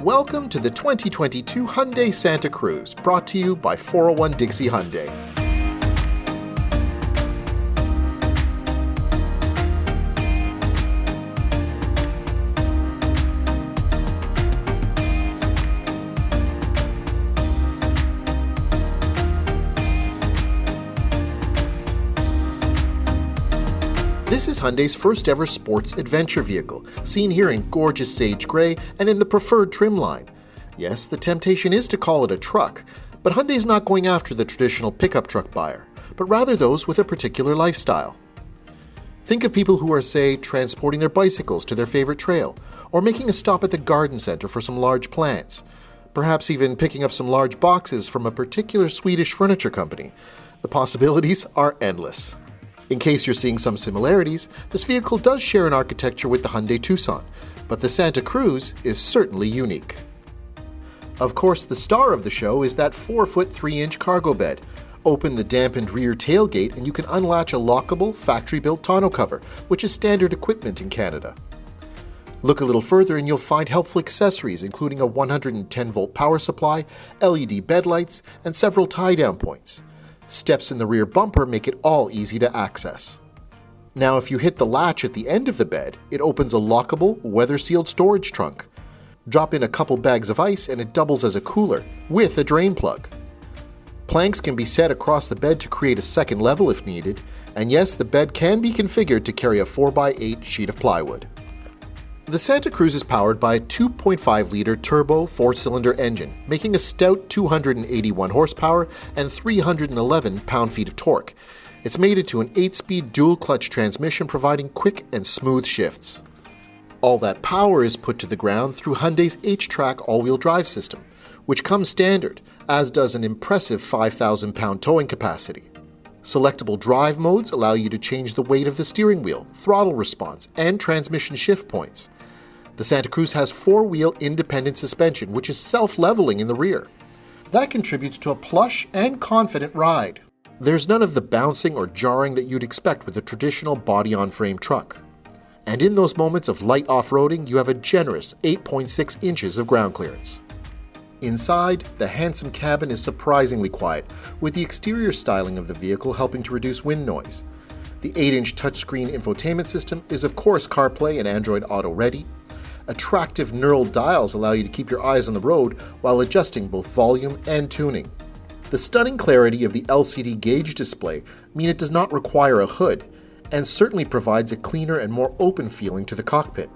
Welcome to the 2022 Hyundai Santa Cruz, brought to you by 401 Dixie Hyundai. This is Hyundai's first ever sports adventure vehicle, seen here in gorgeous sage gray and in the preferred trim line. Yes, the temptation is to call it a truck, but Hyundai's not going after the traditional pickup truck buyer, but rather those with a particular lifestyle. Think of people who are, say, transporting their bicycles to their favorite trail, or making a stop at the garden center for some large plants, perhaps even picking up some large boxes from a particular Swedish furniture company. The possibilities are endless. In case you're seeing some similarities, this vehicle does share an architecture with the Hyundai Tucson, but the Santa Cruz is certainly unique. Of course, the star of the show is that 4-foot 3-inch cargo bed. Open the dampened rear tailgate and you can unlatch a lockable, factory-built tonneau cover, which is standard equipment in Canada. Look a little further and you'll find helpful accessories including a 110-volt power supply, LED bed lights, and several tie-down points. Steps in the rear bumper make it all easy to access. Now, if you hit the latch at the end of the bed, it opens a lockable, weather-sealed storage trunk. Drop in a couple bags of ice and it doubles as a cooler, with a drain plug. Planks can be set across the bed to create a second level if needed, and yes, the bed can be configured to carry a 4x8 sheet of plywood. The Santa Cruz is powered by a 2.5-liter turbo 4-cylinder engine, making a stout 281 horsepower and 311 pound-feet of torque. It's mated to an 8-speed dual-clutch transmission providing quick and smooth shifts. All that power is put to the ground through Hyundai's H-Track all-wheel drive system, which comes standard, as does an impressive 5,000-pound towing capacity. Selectable drive modes allow you to change the weight of the steering wheel, throttle response, and transmission shift points. The Santa Cruz has 4-wheel independent suspension, which is self-leveling in the rear. That contributes to a plush and confident ride. There's none of the bouncing or jarring that you'd expect with a traditional body-on-frame truck. And in those moments of light off-roading, you have a generous 8.6 inches of ground clearance. Inside, the handsome cabin is surprisingly quiet, with the exterior styling of the vehicle helping to reduce wind noise. The 8-inch touchscreen infotainment system is of course CarPlay and Android Auto ready. Attractive knurled dials allow you to keep your eyes on the road while adjusting both volume and tuning. The stunning clarity of the LCD gauge display mean it does not require a hood, and certainly provides a cleaner and more open feeling to the cockpit.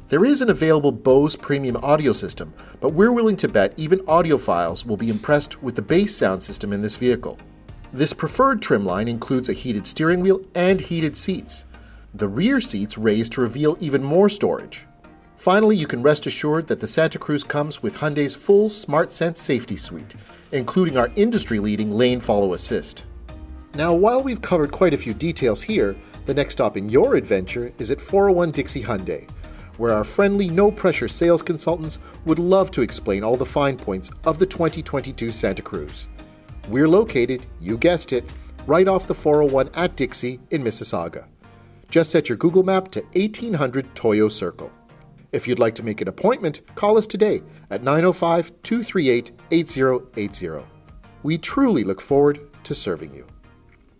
There is an available Bose premium audio system, but we're willing to bet even audiophiles will be impressed with the bass sound system in this vehicle. This preferred trim line includes a heated steering wheel and heated seats. The rear seats raise to reveal even more storage. Finally, you can rest assured that the Santa Cruz comes with Hyundai's full SmartSense safety suite, including our industry-leading lane follow assist. Now, while we've covered quite a few details here, the next stop in your adventure is at 401 Dixie Hyundai, where our friendly, no-pressure sales consultants would love to explain all the fine points of the 2022 Santa Cruz. We're located, you guessed it, right off the 401 at Dixie in Mississauga. Just set your Google map to 1800 Toyo Circle. If you'd like to make an appointment, call us today at 905-238-8080. We truly look forward to serving you.